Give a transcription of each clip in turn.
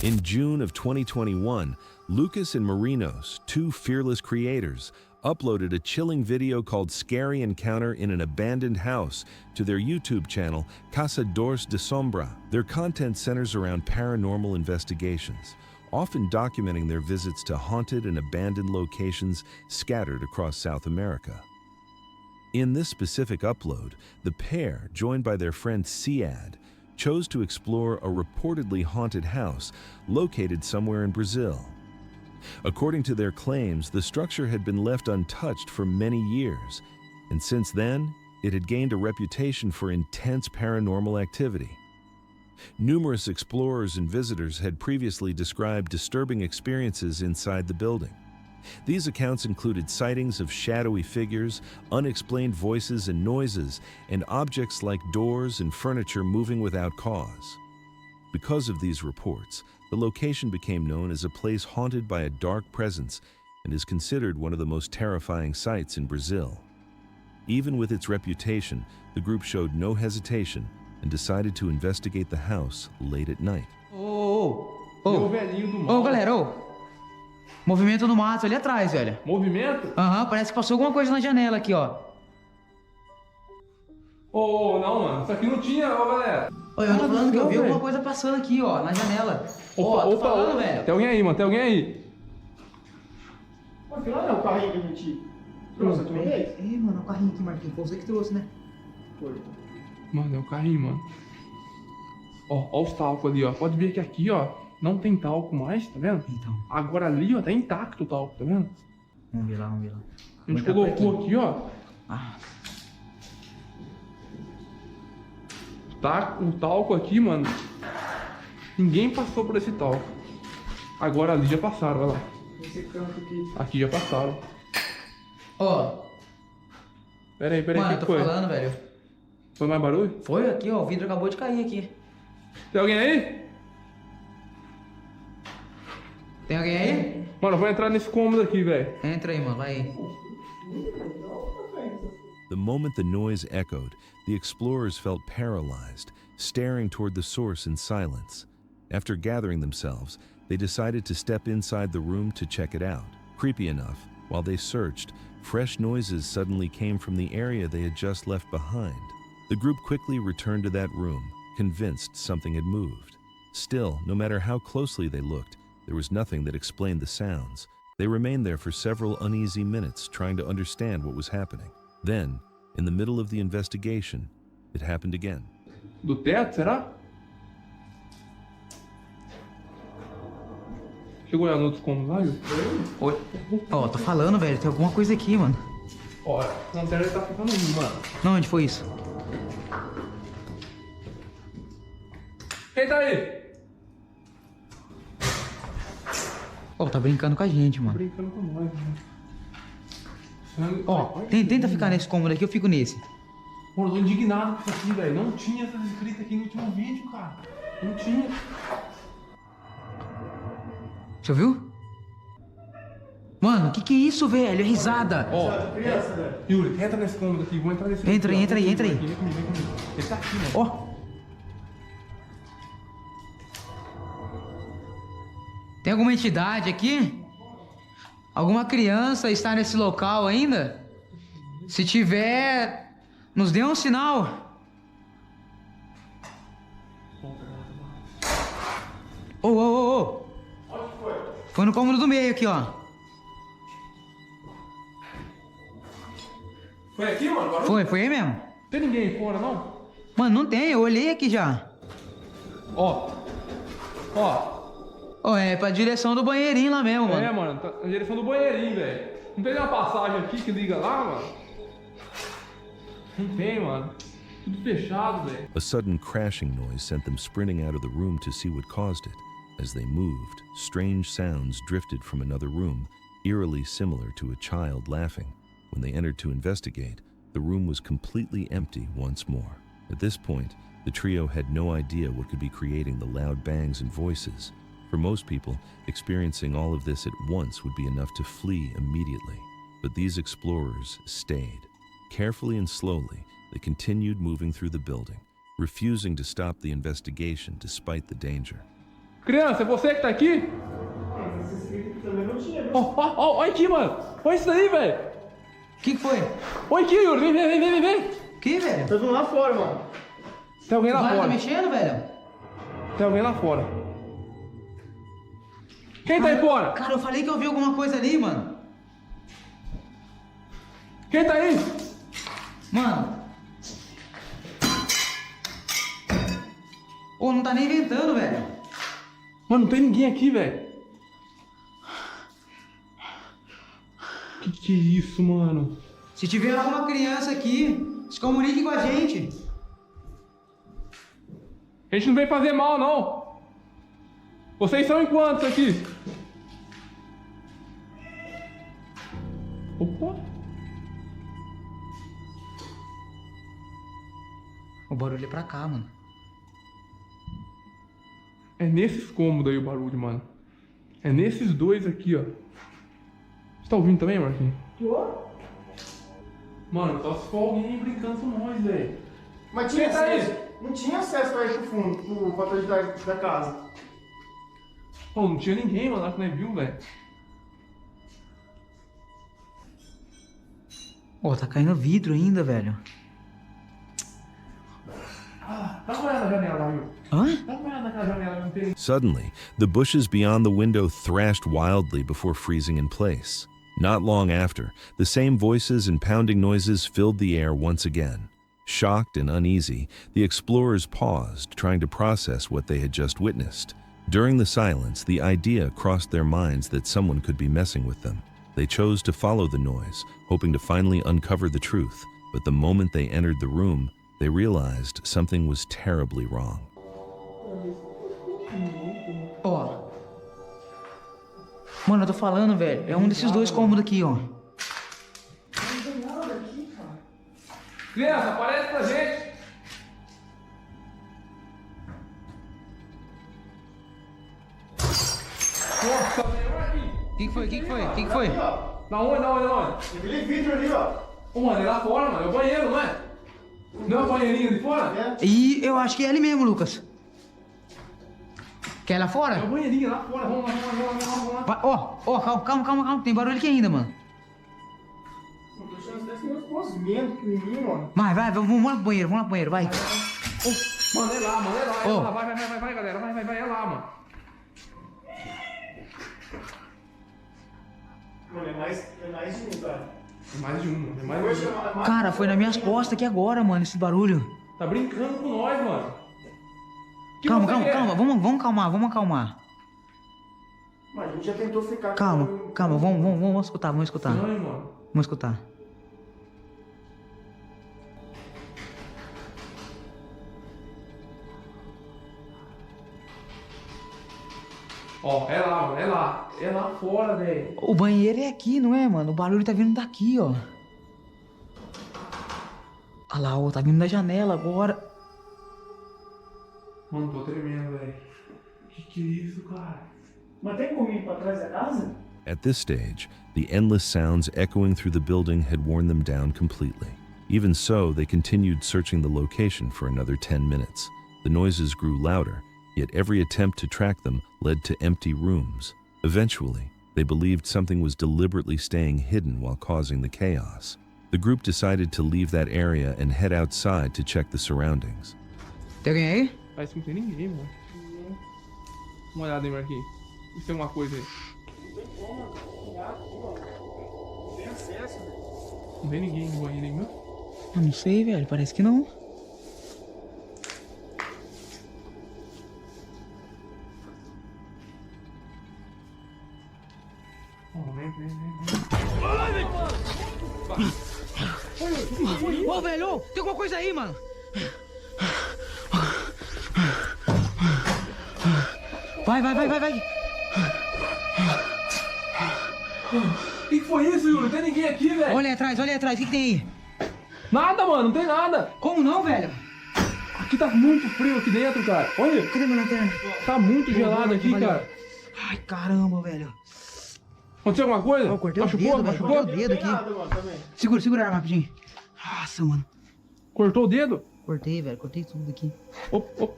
In June of 2021, Lucas and Marinos, two fearless creators, uploaded a chilling video called Scary Encounter in an Abandoned House to their YouTube channel, Cazadores de Sombra. Their content centers around paranormal investigations, often documenting their visits to haunted and abandoned locations scattered across South America. In this specific upload, the pair, joined by their friend Siad, chose to explore a reportedly haunted house located somewhere in Brazil. According to their claims, the structure had been left untouched for many years, and since then, it had gained a reputation for intense paranormal activity. Numerous explorers and visitors had previously described disturbing experiences inside the building. These accounts included sightings of shadowy figures, unexplained voices and noises, and objects like doors and furniture moving without cause. Because of these reports, the location became known as a place haunted by a dark presence and is considered one of the most terrifying sites in Brazil. Even with its reputation, the group showed no hesitation and decided to investigate the house late at night. Galera, movimento no mato ali atrás, velho. Movimento? Aham, parece que passou alguma coisa na janela aqui, ó. Não, mano. Isso aqui não tinha, galera. Eu tô falando que eu vi alguma coisa passando aqui, ó, na janela. Tô falando, velho. Tem alguém aí, mano. Tem alguém aí. Mas aquilo lá não é o carrinho que a gente trouxe aqui uma vez? Mano, é o carrinho aqui, Marquinhos. Foi você que trouxe, né? Foi. Mano, é o carrinho, mano. Ó os talcos ali, ó. Pode ver que aqui, ó, não tem talco mais, tá vendo? Então. Agora ali, ó, tá intacto o talco, tá vendo? Vamos ver lá. A gente colocou aqui, ó. Tá o talco aqui, mano. Ninguém passou por esse talco. Agora ali já passaram, olha lá. Esse canto aqui. Aqui já passaram. Pera aí, Mano, que eu tô foi? falando, velho. Foi mais barulho? Foi aqui, ó, o vidro acabou de cair aqui. Tem alguém aí? Tem alguém aí? Mano, eu vou entrar nesse cômodo aqui, velho. Entra aí, mano, vai aí. The moment the noise echoed, the explorers felt paralyzed, staring toward the source in silence. After gathering themselves, they decided to step inside the room to check it out. Creepy enough, while they searched, fresh noises suddenly came from the area they had just left behind. The group quickly returned to that room, convinced something had moved. Still, no matter how closely they looked, there was nothing that explained the sounds. They remained there for several uneasy minutes, trying to understand what was happening. Then, in the middle of the investigation, it happened again. Do teto, será? Chegou olhar no outro cômodo lá, viu? Oi. Tô falando, velho, tem alguma coisa aqui, mano. Ó, a lanterna tá ficando ruim, mano. Não, onde foi isso? Quem tá aí? Tá brincando com a gente, mano. Brincando com nós, mano. Tenta ficar nesse cômodo aqui, eu fico nesse. Mano, eu tô indignado com isso aqui, velho. Não tinha essa escrita aqui no último vídeo, cara. Não tinha. Você ouviu? Mano, que é isso, velho? É risada. Criança, velho. Yuri, entra nesse cômodo aqui. Vou entrar nesse cômodo. Entra aí. Vem comigo. Ele tá aqui, mano. Tem alguma entidade aqui? Alguma criança está nesse local ainda? Se tiver, nos dê um sinal. Onde foi? Foi no cômodo do meio aqui, ó. Foi aqui, mano? Foi aí mesmo? Não tem ninguém aí fora, não? Mano, não tem, eu olhei aqui já. É pra direção do banheirinho lá mesmo, mano. Mano, tá na direção do banheirinho, velho. Não tem nenhuma passagem aqui que liga lá, mano? Não tem, mano. Tudo fechado, velho. A sudden crashing noise sent them sprinting out of the room to see what caused it. As they moved, strange sounds drifted from another room, eerily similar to a child laughing. When they entered to investigate, the room was completely empty once more. At this point, the trio had no idea what could be creating the loud bangs and voices. For most people, experiencing all of this at once would be enough to flee immediately. But these explorers stayed. Carefully and slowly, they continued moving through the building, refusing to stop the investigation despite the danger. Criança, é você que tá aqui? Também não tinha, viu? Olha aqui, mano. Olha isso daí, velho. Que foi? Olha aqui, Yuri. Vem. Que, velho? Tá vindo lá fora, mano. Tem alguém O lá Vale tá fora. mexendo, velho? Tem alguém lá fora. Quem tá aí fora? Cara, eu falei que eu vi alguma coisa ali, mano. Quem tá aí? Mano. Ô, não tá nem inventando, velho. Mano, não tem ninguém aqui, velho. Que é isso, mano? Se tiver alguma criança aqui, se comunique com a gente. A gente não veio fazer mal, não. Vocês são em quantos aqui? Opa. O barulho é pra cá, mano. É nesses cômodos aí o barulho, mano. É nesses dois aqui, ó. Você tá ouvindo também, Marquinhos? Tô. Mano, só se for alguém brincando com nós, velho. Mas tinha Quem tá aí? acesso. Não tinha acesso pra ir pro fundo, pra trás da casa. Pô, não tinha ninguém, mano, lá que nós viu, velho. Ó, tá caindo vidro ainda, velho. Dá uma olhada na janela, viu? Hã? Dá uma olhada naquela janela, não tem. Suddenly, the bushes beyond the window thrashed wildly before freezing in place. Not long after, the same voices and pounding noises filled the air once again. Shocked and uneasy, the explorers paused, trying to process what they had just witnessed. During the silence, the idea crossed their minds that someone could be messing with them. They chose to follow the noise, hoping to finally uncover the truth, but the moment they entered the room, they realized something was terribly wrong. Ó. Mano, eu tô falando, velho. É um desses dois cômodos aqui, ó. Criança, aparece pra gente. Nossa, velho, olha aqui. Quem foi? Da onde? Aquele vidro ali, ó. Ô, mano, é lá fora, mano. É o banheiro, não é? Não é o banheirinho ali fora? E eu acho que é ele mesmo, Lucas. Quer ir lá É o fora? banheirinho lá fora. Vamos lá. Vai, ó, calma. Tem barulho aqui ainda, mano. Eu tô achando que tem uns cosmentos pequenininhos, mano. Vai, vamos lá pro banheiro, vai. Mano, é lá. Ó. Vai, galera. Vai, é lá, mano. Mano, é mais de um, cara. É mais de um, é mais Vou de um. chamar mais. Cara, foi nas minhas costas aqui agora, mano, esse barulho. Tá brincando com nós, mano. Que Calma, você quer? vamos acalmar. Mas a gente já tentou ficar. Calma, vamos escutar. Não, mano. Vamos escutar. Ó, é lá, mano, é lá fora, velho. O banheiro é aqui, não é, mano? O barulho tá vindo daqui, ó. Olha lá, ó, tá vindo da janela agora. Mano, tô tremendo, velho. Que é isso, cara? Mas tem como ir pra trás da casa? At this stage, the endless sounds echoing through the building had worn them down completely. Even so, they continued searching the location for another 10 minutes. The noises grew louder, yet every attempt to track them led to empty rooms. Eventually, they believed something was deliberately staying hidden while causing the chaos. The group decided to leave that area and head outside to check the surroundings. Tem alguém aí? Parece que não tem ninguém, mano. Dá uma olhada aí, Marquinhos. Isso tem uma coisa aí. Não tem como, não tem acesso, velho. Não tem ninguém no banheiro aí, meu? Eu não sei, velho, parece que não. Ô, velho, tem alguma coisa aí, mano. Vai. O que foi isso, Yuri? Não tem ninguém aqui, velho. Olha atrás, o que tem aí? Nada, mano, não tem nada. Como não, velho? Aqui tá muito frio aqui dentro, cara. Olha, Cadê minha lanterna? tá muito gelado aqui, valeu. cara. Ai, caramba, velho. Aconteceu alguma coisa? Eu cortei o Machucou? dedo, velho, Machucou? cortei o dedo aqui. Nada, mano, também. Segura a arma rapidinho. Nossa, mano. Cortou o dedo? Cortei, velho, cortei tudo aqui. Op.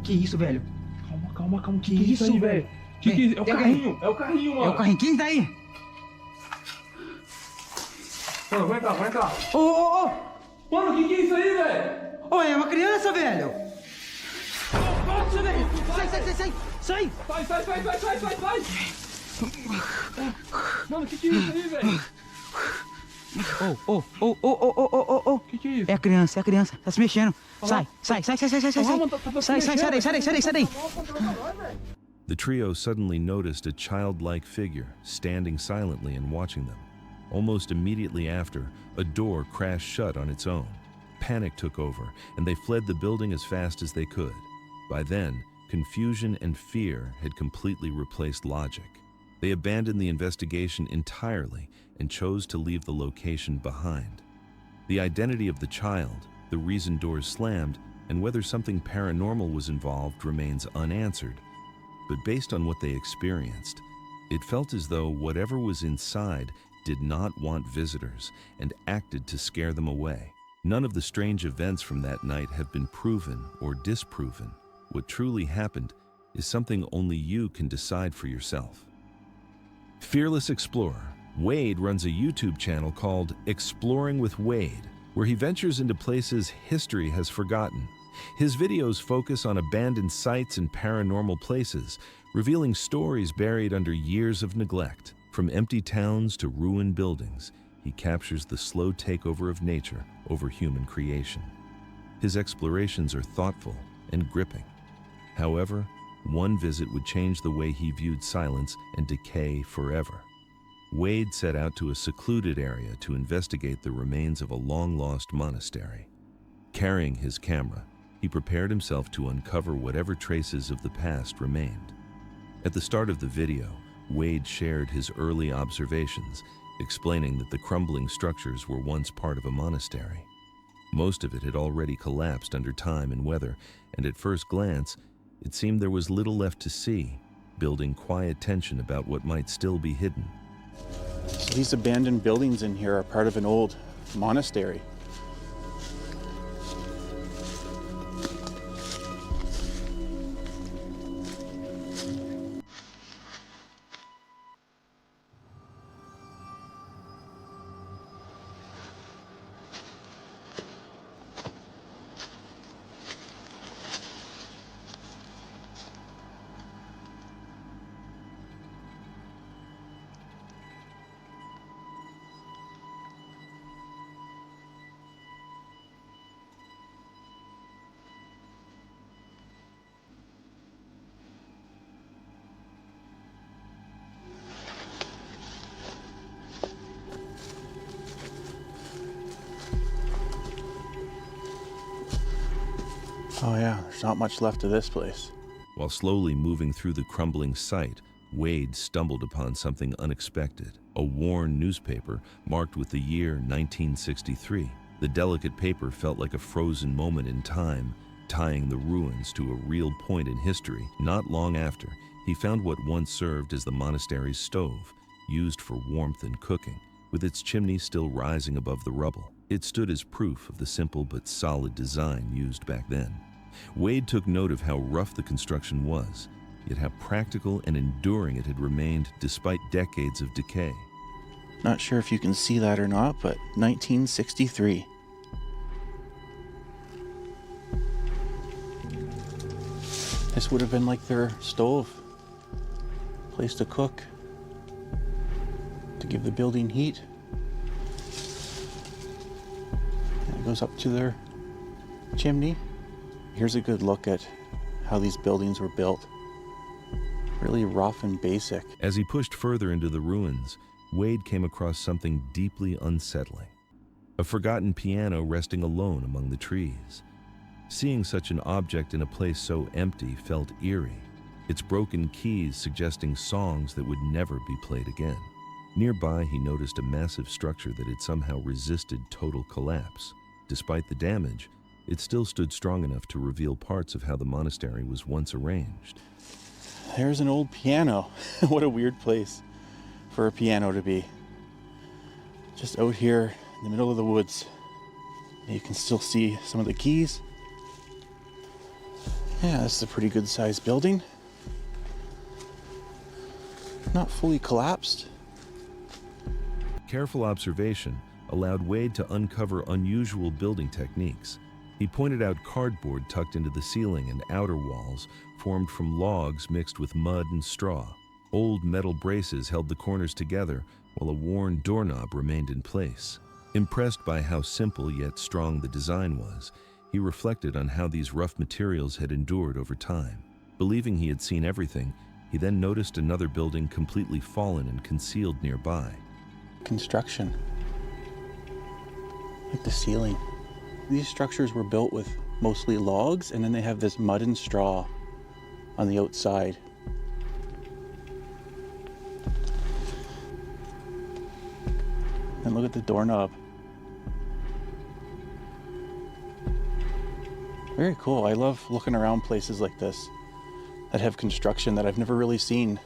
Que isso, velho? Calma. Que isso aí, velho? Que isso? É o Tem carrinho. É o carrinho, mano. É o carrinho. Quem tá aí? Mano, vai entrar. Ô! Mano, que é isso aí, velho? Ô, é uma criança, velho! Nossa, velho! Sai! Sai! Mano, que é isso aí, velho? Ô! Que é isso? É a criança, tá se mexendo. Sai! Sai daí! The trio suddenly noticed a childlike figure standing silently and watching them. Almost immediately after, a door crashed shut on its own. Panic took over, and they fled the building as fast as they could. By then, confusion and fear had completely replaced logic. They abandoned the investigation entirely and chose to leave the location behind. The identity of the child, the reason doors slammed, and whether something paranormal was involved remains unanswered. But based on what they experienced, it felt as though whatever was inside did not want visitors and acted to scare them away. None of the strange events from that night have been proven or disproven. What truly happened is something only you can decide for yourself. Fearless explorer, Wade runs a YouTube channel called Exploring with Wade, where he ventures into places history has forgotten. His videos focus on abandoned sites and paranormal places, revealing stories buried under years of neglect. From empty towns to ruined buildings, he captures the slow takeover of nature over human creation. His explorations are thoughtful and gripping. However, one visit would change the way he viewed silence and decay forever. Wade set out to a secluded area to investigate the remains of a long-lost monastery. Carrying his camera, he prepared himself to uncover whatever traces of the past remained. At the start of the video, Wade shared his early observations, explaining that the crumbling structures were once part of a monastery. Most of it had already collapsed under time and weather, and at first glance, it seemed there was little left to see, building quiet tension about what might still be hidden. So these abandoned buildings in here are part of an old monastery. Oh yeah, there's not much left of this place. While slowly moving through the crumbling site, Wade stumbled upon something unexpected, a worn newspaper marked with the year 1963. The delicate paper felt like a frozen moment in time, tying the ruins to a real point in history. Not long after, he found what once served as the monastery's stove, used for warmth and cooking, with its chimney still rising above the rubble. It stood as proof of the simple but solid design used back then. Wade took note of how rough the construction was, yet how practical and enduring it had remained despite decades of decay. Not sure if you can see that or not, but 1963. This would have been like their stove, place to cook, to give the building heat. And it goes up to their chimney. Here's a good look at how these buildings were built. Really rough and basic. As he pushed further into the ruins, Wade came across something deeply unsettling. A forgotten piano resting alone among the trees. Seeing such an object in a place so empty felt eerie, its broken keys suggesting songs that would never be played again. Nearby, he noticed a massive structure that had somehow resisted total collapse. Despite the damage, it still stood strong enough to reveal parts of how the monastery was once arranged. There's an old piano. What a weird place for a piano to be. Just out here in the middle of the woods. You can still see some of the keys. Yeah, this is a pretty good sized building. Not fully collapsed. Careful observation allowed Wade to uncover unusual building techniques. He pointed out cardboard tucked into the ceiling and outer walls formed from logs mixed with mud and straw. Old metal braces held the corners together while a worn doorknob remained in place. Impressed by how simple yet strong the design was, he reflected on how these rough materials had endured over time. Believing he had seen everything, he then noticed another building completely fallen and concealed nearby. Construction. Like the ceiling. These structures were built with mostly logs, and then they have this mud and straw on the outside. And look at the doorknob. Very cool. I love looking around places like this that have construction that I've never really seen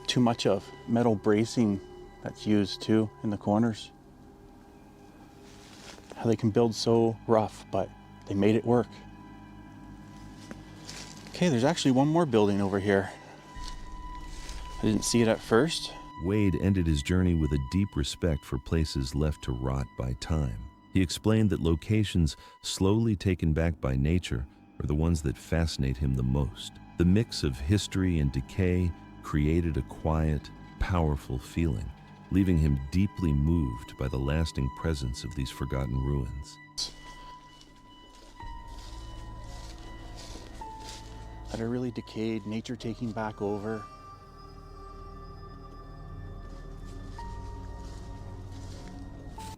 too much of. Metal bracing that's used too in the corners. How they can build so rough, but they made it work. Okay, there's actually one more building over here. I didn't see it at first. Wade ended his journey with a deep respect for places left to rot by time. He explained that locations slowly taken back by nature are the ones that fascinate him the most. The mix of history and decay created a quiet, powerful feeling, leaving him deeply moved by the lasting presence of these forgotten ruins. That are really decayed, nature taking back over.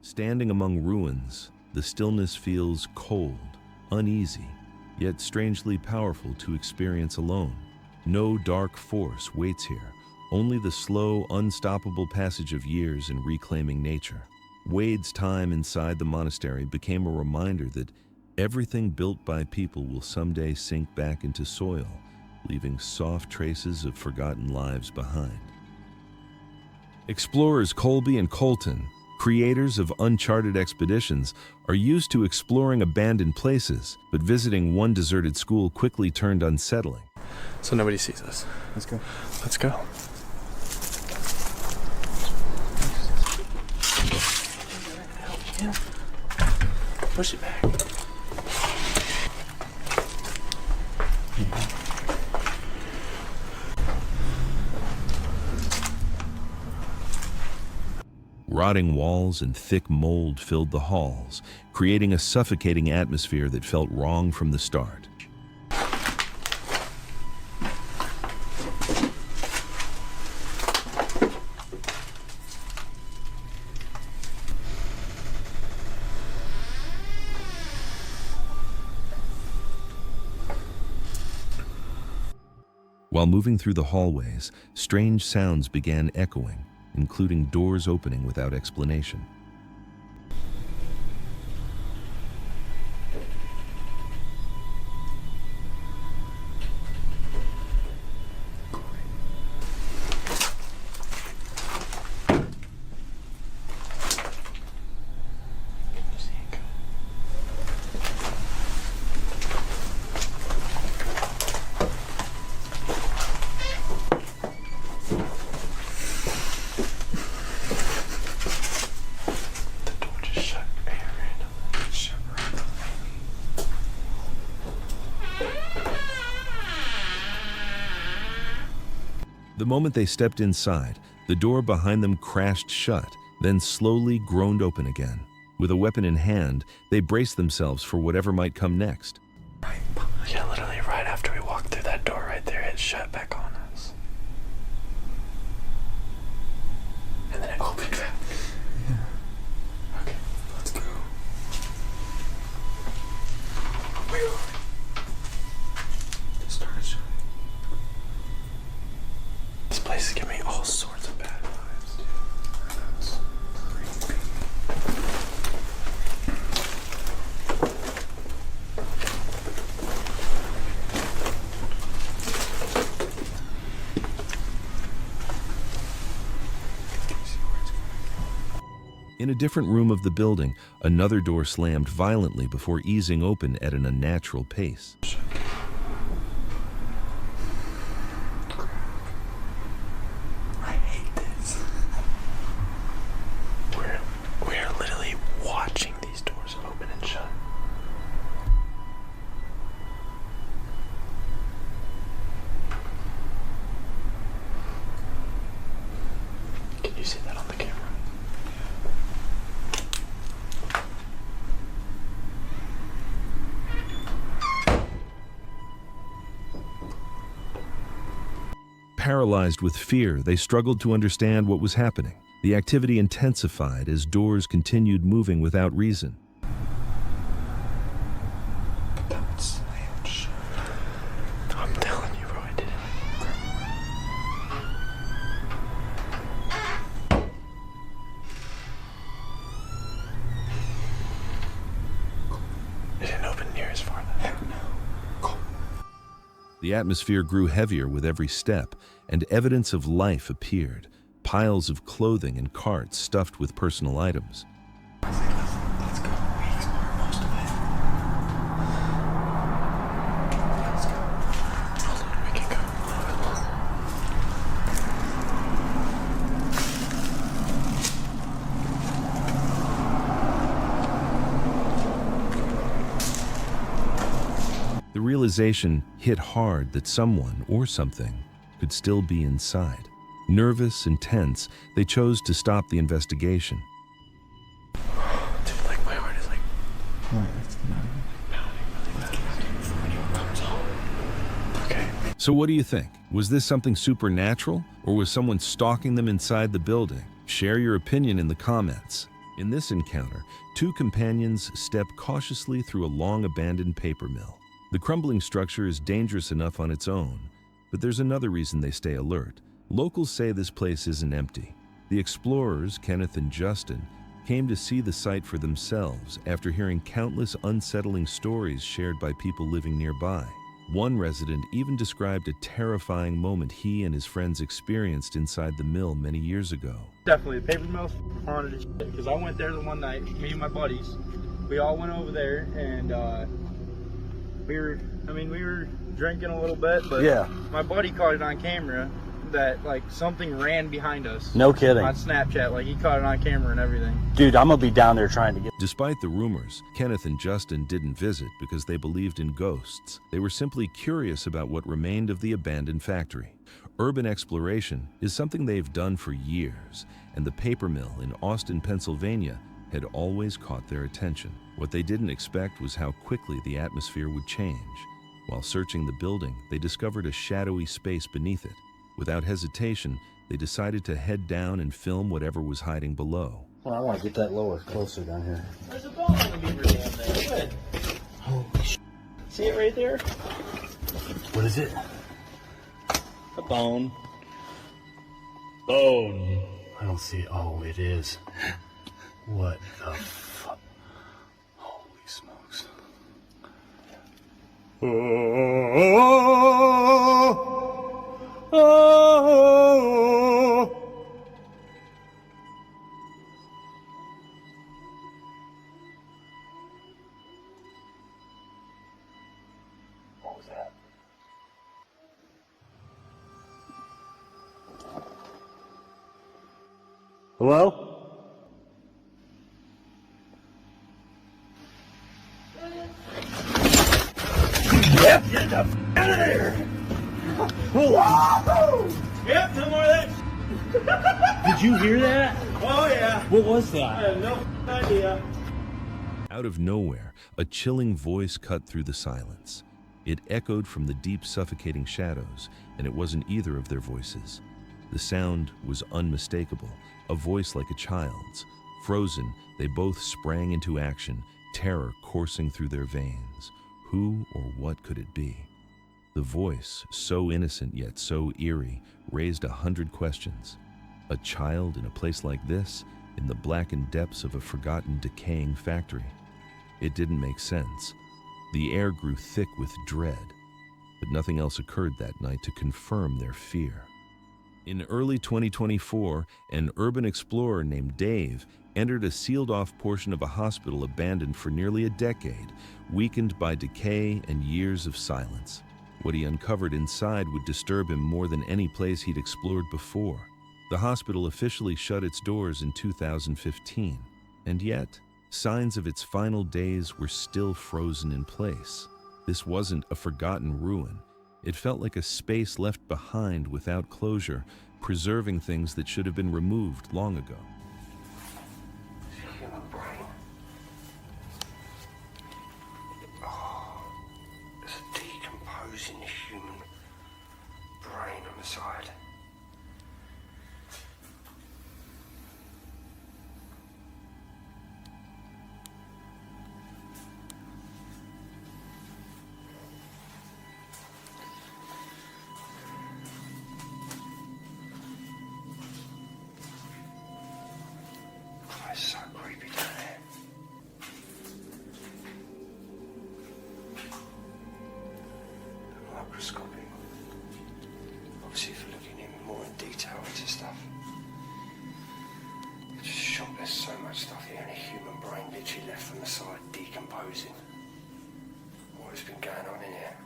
Standing among ruins, the stillness feels cold, uneasy, yet strangely powerful to experience alone. No dark force waits here, only the slow, unstoppable passage of years in reclaiming nature. Wade's time inside the monastery became a reminder that everything built by people will someday sink back into soil, leaving soft traces of forgotten lives behind. Explorers Colby and Colton, creators of Uncharted expeditions, are used to exploring abandoned places, but visiting one deserted school quickly turned unsettling. So nobody sees us. Let's go. Let's go. Push it back. Rotting walls and thick mold filled the halls, creating a suffocating atmosphere that felt wrong from the start. While moving through the hallways, strange sounds began echoing, including doors opening without explanation. The moment they stepped inside, the door behind them crashed shut, then slowly groaned open again. With a weapon in hand, they braced themselves for whatever might come next. Yeah, literally right after we walked through that door right there, it shut back on us. And then it opened back. Yeah. Okay, let's go. Wait. It started shutting. This place is giving me all sorts of bad vibes, dude. That's creepy. In a different room of the building, another door slammed violently before easing open at an unnatural pace. Paralyzed with fear, they struggled to understand what was happening. The activity intensified as doors continued moving without reason. I'm telling you, bro, I did it. It didn't open near as far. Heck no. The atmosphere grew heavier with every step, and evidence of life appeared. Piles of clothing and carts stuffed with personal items. Let's go. We explored most of it. Let's go. Hold on, we can go a little bit longer. The realization hit hard that someone or something could still be inside. Nervous and tense, they chose to stop the investigation. Dude, like my heart is like pounding really fast. Okay. So what do you think? Was this something supernatural, or was someone stalking them inside the building? Share your opinion in the comments. In this encounter, two companions step cautiously through a long abandoned paper mill. The crumbling structure is dangerous enough on its own, but there's another reason they stay alert. Locals say this place isn't empty. The explorers, Kenneth and Justin, came to see the site for themselves after hearing countless unsettling stories shared by people living nearby. One resident even described a terrifying moment he and his friends experienced inside the mill many years ago. Definitely, the paper mill's haunted as shit, because I went there the one night, me and my buddies. We all went over there, and we were drinking a little bit, but yeah, my buddy caught it on camera that like something ran behind us. No kidding. On Snapchat, like he caught it on camera and everything. Dude, I'm gonna be down there trying to get... Despite the rumors, Kenneth and Justin didn't visit because they believed in ghosts. They were simply curious about what remained of the abandoned factory. Urban exploration is something they've done for years, and the paper mill in Austin, Pennsylvania had always caught their attention. What they didn't expect was how quickly the atmosphere would change. While searching the building, they discovered a shadowy space beneath it. Without hesitation, they decided to head down and film whatever was hiding below. Well, I want to get that lower, closer down here. There's a bone on the beaver dam there. Good. Holy sh... See it right there? What is it? A bone. Bone. I don't see it. Oh, it is. What the fuck? Holy smokes. What was that? Hello? Yep, get the f out of there! Yep, no more of that. Did you hear that? Oh yeah. What was I that? have no idea. Out of nowhere, a chilling voice cut through the silence. It echoed from the deep, suffocating shadows, and it wasn't either of their voices. The sound was unmistakable, a voice like a child's. Frozen, they both sprang into action, terror coursing through their veins. Who or what could it be? The voice, so innocent yet so eerie, raised 100 questions. A child in a place like this, in the blackened depths of a forgotten, decaying factory. It didn't make sense. The air grew thick with dread, but nothing else occurred that night to confirm their fear. In early 2024, an urban explorer named Dave entered a sealed-off portion of a hospital abandoned for nearly a decade, weakened by decay and years of silence. What he uncovered inside would disturb him more than any place he'd explored before. The hospital officially shut its doors in 2015, and yet, signs of its final days were still frozen in place. This wasn't a forgotten ruin. It felt like a space left behind without closure, preserving things that should have been removed long ago. It's a decomposing human brain on the side. shocked there's so much stuff here and a human brain literally left on the side decomposing. What has been going on in here?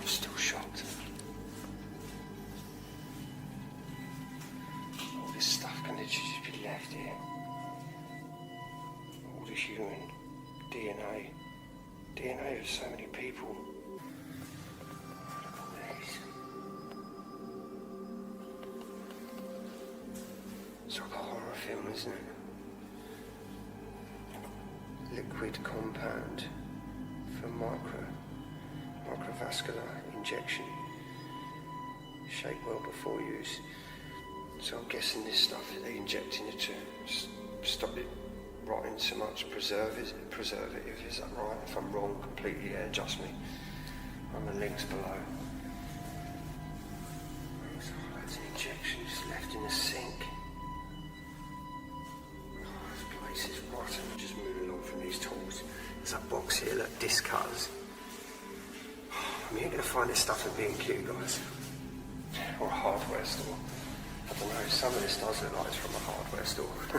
I'm still shocked. All this stuff can literally just be left here. All this human DNA of so many people. It's like a horror film, isn't it? Liquid compound for microvascular injection. Shake well before use. So I'm guessing this stuff they're injecting it to stop it rotting so much, preservative, is that right? If I'm wrong, completely adjust me on the links below. So that's an injection just left in the sink. This place is rotten. Just moving along from these tools. There's a box here, look, disc cutters. I mean, you're going to find this stuff at B&Q, guys. Or a hardware store. I don't know, some of this does look like it's from a hardware store. I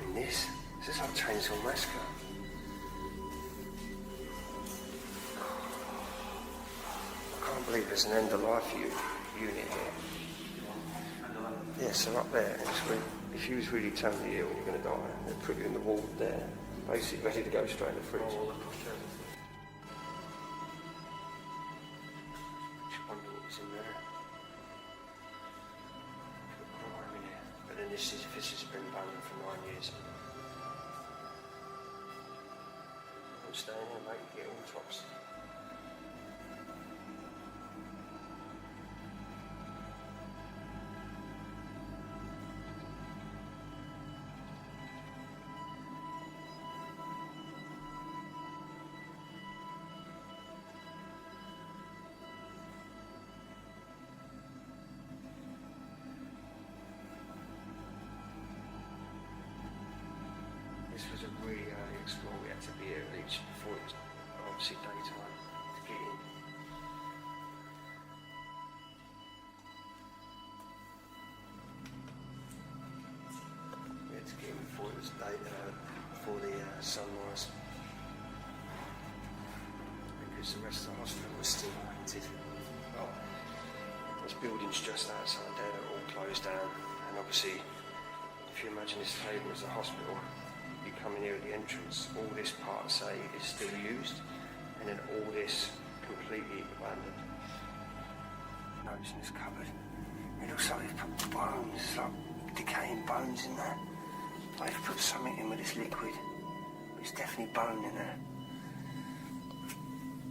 mean, this is like Chainsaw Massacre. I can't believe there's an end-of-life unit here. Yeah, so up there, if you was really terminally ill and you're going to die, they'd put you in the wall there, basically ready to go straight in the fridge. I wonder what was in there. But then this has been abandoned for 9 years. I'm staying here, mate, get all the tops. This was a really early explore. We had to be here at least before it was obviously daytime to get in. We had to get in before it was before the sunrise. Because the rest of the hospital was still active. Well, there's buildings just outside there that are all closed down. And obviously, if you imagine this table as a hospital, you come in here at the entrance, all this part, say, is still used, and then all this completely abandoned. Notes in this cupboard. It looks like they've put bones, like decaying bones in there. Like they've put something in with this liquid. There's definitely bone in there.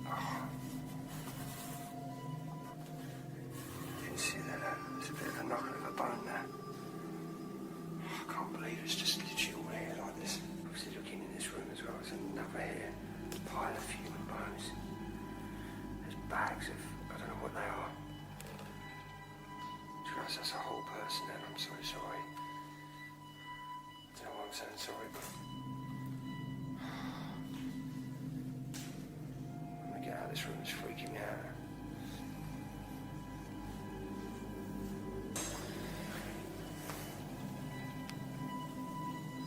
Oh. You can see that there's a bit of a knocking of a bone there. I can't believe it's just literally all here like this. Obviously looking in this room as well, there's another here, pile of human bones. There's bags of, I don't know what they are. To us, that's a whole person then, I'm so sorry. I don't know why I'm saying sorry, but... I'm gonna get out of this room, it's freaking me out.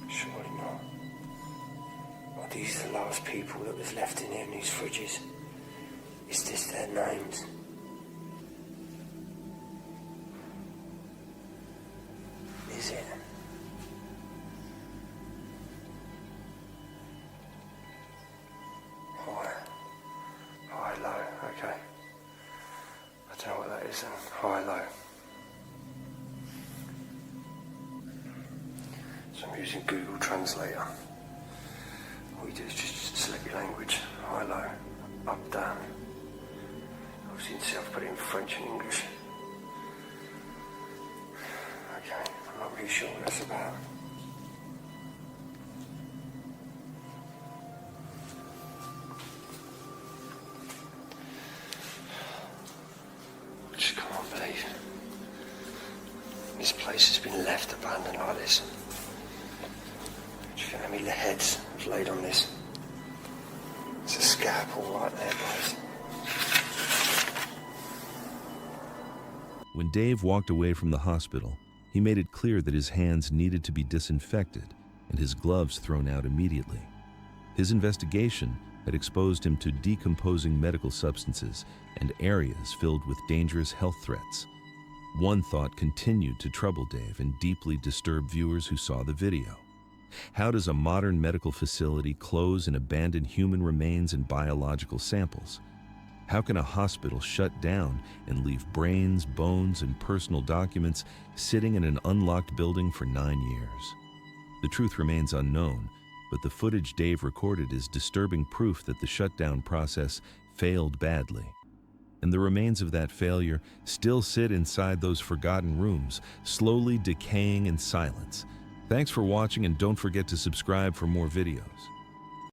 Surely not. Are these the last people that was left in here in these fridges? Is this their names? Is it? High, low, okay. I don't know what that is then. High, low. So I'm using Google Translator. All you do is just select your language. High, low, up, down. Obviously you can see I've put it in French and English. Okay, I'm not really sure what that's about. I just can't believe this place has been left abandoned like this. How many heads was laid on this? It's a scalpel right there, guys. When Dave walked away from the hospital, he made it clear that his hands needed to be disinfected and his gloves thrown out immediately. His investigation had exposed him to decomposing medical substances and areas filled with dangerous health threats. One thought continued to trouble Dave and deeply disturb viewers who saw the video. How does a modern medical facility close and abandon human remains and biological samples? How can a hospital shut down and leave brains, bones, and personal documents sitting in an unlocked building for 9 years? The truth remains unknown, but the footage Dave recorded is disturbing proof that the shutdown process failed badly. And the remains of that failure still sit inside those forgotten rooms, slowly decaying in silence. Thanks for watching, and don't forget to subscribe for more videos.